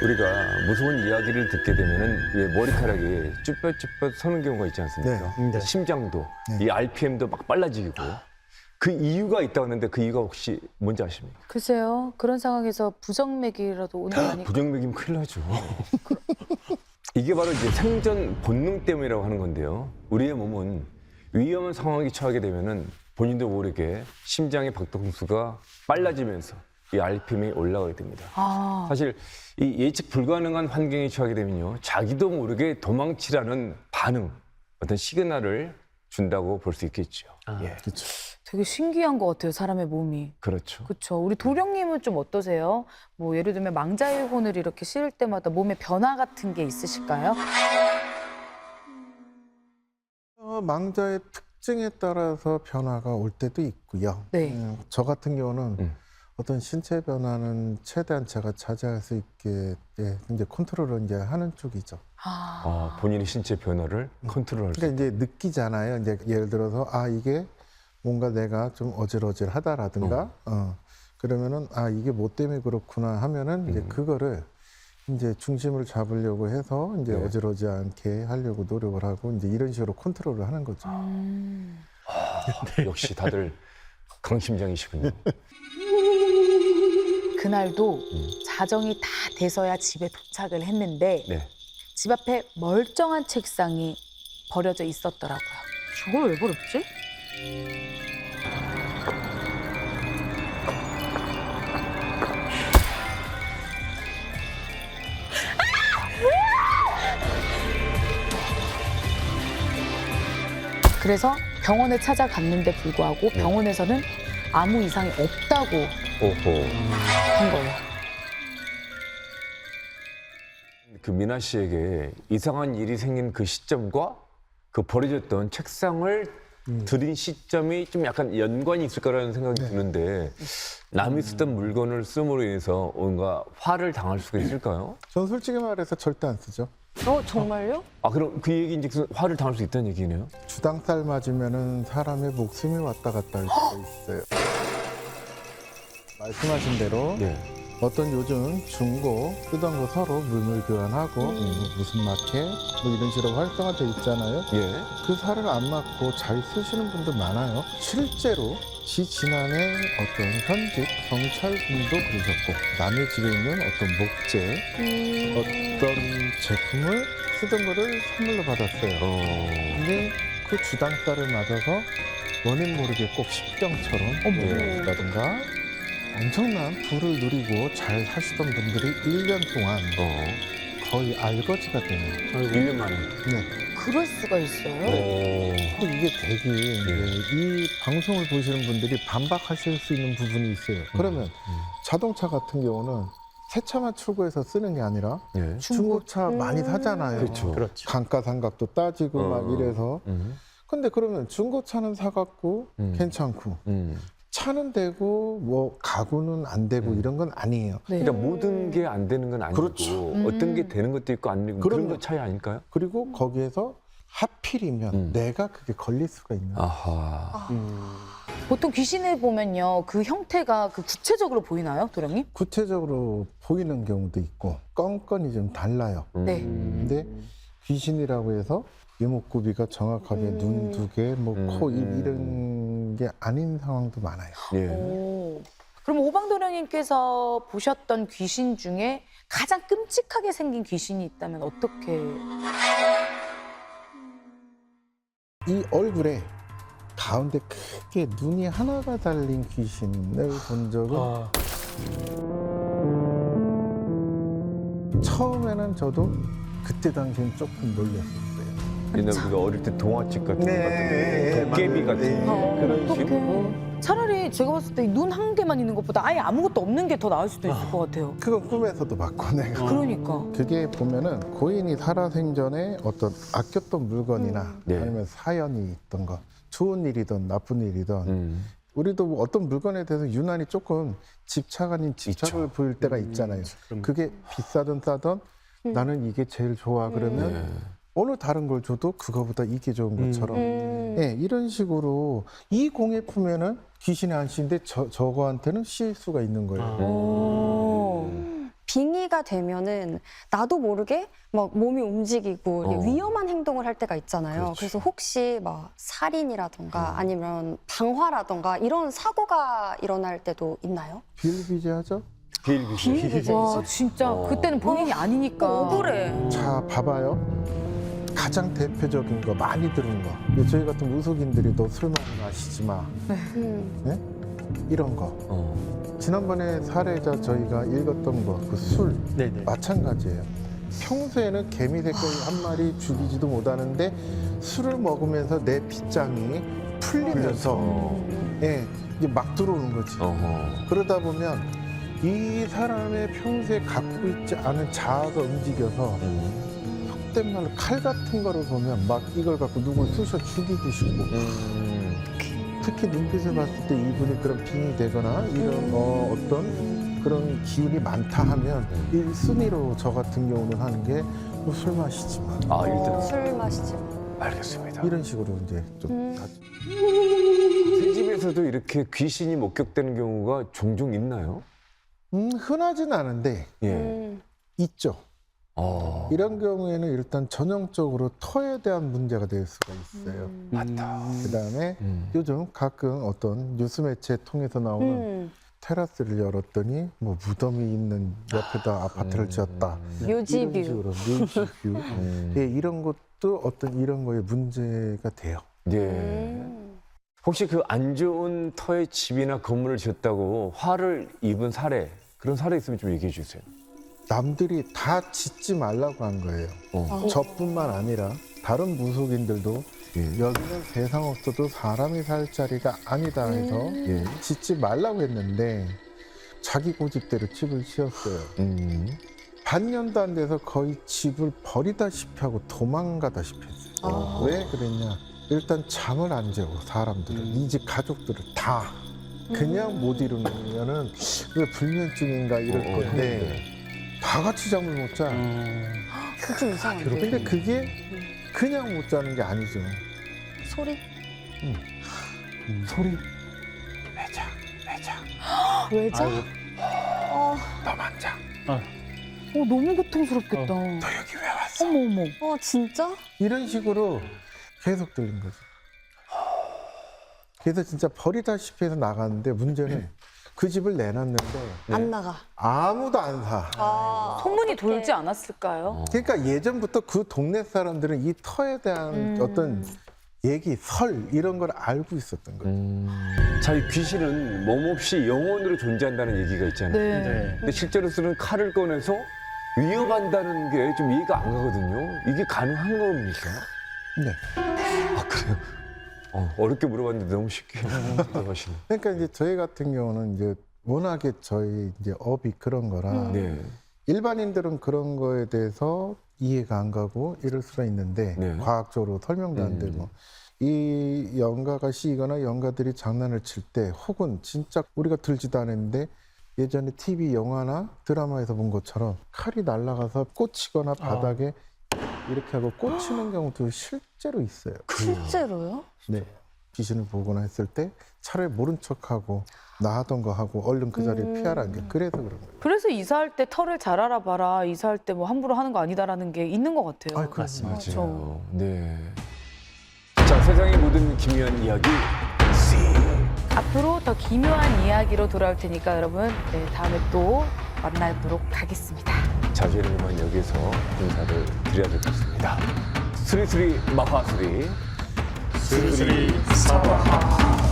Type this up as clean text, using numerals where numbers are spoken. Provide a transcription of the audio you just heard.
우리가 무서운 이야기를 듣게 되면은 왜 머리카락이 쭈뼛쭈뼛 서는 경우가 있지 않습니까? 네. 심장도, 네. 이 RPM도 막 빨라지고. 그 이유가 있다고 하는데 그 이유가 혹시 뭔지 아십니까? 글쎄요. 그런 상황에서 부정맥이라도 오는 거 아닐까? 부정맥이면 큰일 나죠. 이게 바로 이제 생존 본능 때문이라고 하는 건데요. 우리의 몸은 위험한 상황에 처하게 되면은 본인도 모르게 심장의 박동수가 빨라지면서 이 RPM이 올라가게 됩니다. 아, 사실 이 예측 불가능한 환경에 처하게 되면요, 자기도 모르게 도망치라는 반응, 어떤 시그널을 준다고 볼 수 있겠죠. 예, 그렇죠. 되게 신기한 것 같아요. 사람의 몸이. 그렇죠. 그렇죠. 우리 도령님은 좀 어떠세요? 뭐 예를 들면 망자의 혼을 이렇게 씌울 때마다 몸에 변화 같은 게 있으실까요? 망자의 특징에 따라서 변화가 올 때도 있고요. 네. 저 같은 경우는 음. 어떤 신체 변화는 최대한 제가 자제할 수 있게 이제 컨트롤을 이제 하는 쪽이죠. 본인의 신체 변화를 컨트롤할 수 그러니까 이제 느끼잖아요. 이제 예를 들어서 이게 뭔가 내가 좀 어질어질하다라든가 그러면은 이게 뭐 때문에 그렇구나 하면은 이제 그거를 이제 중심을 잡으려고 해서 이제 네. 어지러지 않게 하려고 노력을 하고 이제 이런 식으로 컨트롤을 하는 거죠. 역시 다들 강심장이시군요. 그날도 자정이 다 돼서야 집에 도착을 했는데 네. 집 앞에 멀쩡한 책상이 버려져 있었더라고요. 저걸 왜 버렸지? 그래서 병원에 찾아갔는데 불구하고 병원에서는 아무 이상이 없다고 오호. 한 거예요. 그 미나 씨에게 이상한 일이 생긴 그 시점과 그 버려졌던 책상을 들인 시점이 좀 약간 연관이 있을 거라는 생각이 드는데 남이 쓰던 물건을 쓰므로 인해서 뭔가 화를 당할 수가 있을까요? 전 솔직히 말해서 절대 안 쓰죠. 정말요? 그럼 그 얘기인지 화를 당할 수 있다는 얘기네요? 주당살 맞으면은 사람의 목숨이 왔다 갔다 할 수가 있어요. 말씀하신 대로 네. 어떤 요즘 중고 쓰던 거 서로 물물 교환하고 무슨 마켓 뭐 이런 식으로 활성화 돼 있잖아요. 예. 그 살을 안 맞고 잘 쓰시는 분들 많아요. 실제로 지난해 어떤 현직 경찰분도 그러셨고 남의 집에 있는 어떤 목재 어떤 제품을 쓰던 거를 선물로 받았어요. 근데 그 주당살을 맞아서 원인 모르게 꼭 십병처럼 나든가 엄청난 부를 누리고 잘 사시던 분들이 1년 동안 거의 알거지가 되는 1년 만에. 네. 그럴 수가 있어요. 근데 이게 되게 이 방송을 보시는 분들이 반박하실 수 있는 부분이 있어요. 그러면 자동차 같은 경우는 새 차만 출고해서 쓰는 게 아니라 예. 중고차 많이 사잖아요. 그렇죠. 감가상각도 따지고 막 이래서. 근데 그러면 중고차는 사갖고 괜찮고 차는 되고 뭐 가구는 안 되고 이런 건 아니에요. 네. 그러니까 모든 게 안 되는 건 아니고 그렇죠. 어떤 게 되는 것도 있고 안 되는 그런 그럼요. 거 차이 아닐까요? 그리고 거기에서 하필이면 내가 그게 걸릴 수가 있는 거예요. 아하. 보통 귀신을 보면요, 그 형태가 그 구체적으로 보이나요, 도령님? 구체적으로 보이는 경우도 있고 건건이 좀 달라요. 네. 근데 귀신이라고 해서 이목구비가 정확하게 눈 두 개, 뭐 코, 입 이런 게 아닌 상황도 많아요. 예. 오. 그럼 오방도령님께서 보셨던 귀신 중에 가장 끔찍하게 생긴 귀신이 있다면 어떻게? 이 얼굴에 가운데 크게 눈이 하나가 달린 귀신을 본 적은 처음에는 저도 그때 당시엔 조금 놀랐어요. 옛날 우리가 어릴 때 동화책 같은 거 네, 같은데 도깨비 같은 그런 식으로. 어떡해. 차라리 제가 봤을 때 눈 한 개만 있는 것보다 아예 아무것도 없는 게 더 나을 수도 있을 것 같아요. 그건 꿈에서도 봤고 내가. 그러니까. 그게 보면은 고인이 살아생전에 어떤 아꼈던 물건이나 네. 아니면 사연이 있던 거, 좋은 일이든 나쁜 일이든 우리도 뭐 어떤 물건에 대해서 유난히 조금 집착 아닌 집착을 보일 때가 있잖아요. 그게 비싸든 싸든 나는 이게 제일 좋아 그러면 어느 다른 걸 줘도 그거보다 이게 좋은 것처럼 네, 이런 식으로 이 공에 품에는 귀신의 안씨인데 저거한테는 씌일 수가 있는 거예요. 오. 빙의 시기가 되면은 나도 모르게 막 몸이 움직이고 이렇게 위험한 행동을 할 때가 있잖아요. 그렇죠. 그래서 혹시 막 살인이라던가 아니면 방화라던가 이런 사고가 일어날 때도 있나요? 비일비재하죠? 비일비재. 와 진짜 그때는 본인이 아니니까. 억울해. 자, 봐봐요. 가장 대표적인 거 많이 들은 거. 근데 저희 같은 무속인들이 너 술 많이 마시지 마. 네? 이런 거. 지난번에 사례자 저희가 읽었던 거, 그 술 마찬가지예요. 평소에는 개미 새끼 한 마리 죽이지도 못하는데 술을 먹으면서 내 빗장이 풀리면서 예, 이제 막 들어오는 거지. 그러다 보면 이 사람의 평소에 갖고 있지 않은 자아가 움직여서 속된 말로 칼 같은 거를 보면 막 이걸 갖고 누굴 쑤셔 죽이고 싶고 특히 눈빛을 봤을 때 이분이 그런 빙이 되거나 이런 어떤 그런 기운이 많다 하면 1순위로 저 같은 경우는 하는 게 술 마시지 마. 아, 일단 술 마시지 마. 알겠습니다. 이런 식으로 이제 좀 새 집에서도 이렇게 귀신이 목격되는 경우가 종종 있나요? 흔하진 않은데 예. 있죠. 어. 이런 경우에는 일단 전형적으로 터에 대한 문제가 될 수가 있어요. 맞다. 그다음에 요즘 가끔 어떤 뉴스 매체 통해서 나오는 테라스를 열었더니 뭐 무덤이 있는 옆에다 아파트를 지었다. 묘지뷰. 이런 식으로 묘지뷰. 예, 이런 것도 어떤 이런 거에 문제가 돼요. 예. 혹시 그 안 좋은 터에 집이나 건물을 지었다고 화를 입은 사례, 그런 사례 있으면 좀 얘기해 주세요. 남들이 다 짓지 말라고 한 거예요. 저뿐만 아니라 다른 무속인들도 여기는 세상 없어도 사람이 살 자리가 아니다 해서 짓지 말라고 했는데 자기 고집대로 집을 지었어요. 반년도 안 돼서 거의 집을 버리다시피 하고 도망가다시피 했어요. 왜 그랬냐? 일단 잠을 안 재고 사람들은 이 집 가족들을 다 그냥 못 이루면은 왜 불면증인가 이럴 건데 다 같이 잠을 못 자. 그거 좀 이상한데. 근데 그게 그냥 못 자는 게 아니죠. 소리? 소리. 왜죠? 너만 자. 너무 고통스럽겠다. 너 여기 왜 왔어? 어머 어머. 진짜? 이런 식으로 계속 들린 거죠. 그래서 진짜 버리다시피 해서 나갔는데 문제는 그 집을 내놨는데 안 나가. 아무도 안 사. 소문이 돌지 않았을까요? 그러니까 예전부터 그 동네 사람들은 이 터에 대한 어떤 얘기, 설 이런 걸 알고 있었던 거예요. 자, 이 귀신은 몸없이 영혼으로 존재한다는 얘기가 있잖아요. 네. 근데 실제로 쓰는 칼을 꺼내서 위협한다는 게 좀 이해가 안 가거든요. 이게 가능한 겁니까? 네. 아, 그래요? 어렵게 물어봤는데 너무 쉽게 대답하시네. 그러니까 이제 저희 같은 경우는 이제 워낙에 저희 이제 업이 그런 거라 네. 일반인들은 그런 거에 대해서 이해가 안 가고 이럴 수가 있는데 네. 과학적으로 설명도 안 되고 이 영가가 시거나 영가들이 장난을 칠 때 혹은 진짜 우리가 들지도 않았는데 예전에 TV 영화나 드라마에서 본 것처럼 칼이 날아가서 꽂히거나 바닥에 이렇게 하고 꽂히는 경우도 실제로 있어요. 실제로요? 네. 귀신을 보거나 했을 때 차라리 모른 척하고 나 하던 거 하고 얼른 그 자리를 피하라는 게 그래서 그런 거예요. 그래서 이사할 때 털을 잘 알아봐라. 이사할 때 뭐 함부로 하는 거 아니다라는 게 있는 것 같아요. 아이, 그렇습니다. 맞아요. 네. 자, 세상의 모든 기묘한 이야기. 앞으로 더 기묘한 이야기로 돌아올 테니까 여러분 다음에 또 만나도록 하겠습니다. 자, 저희는 그만 여기서 인사를 드려야 될 것 같습니다. 수리수리 마하수리. 수리수리 사바하.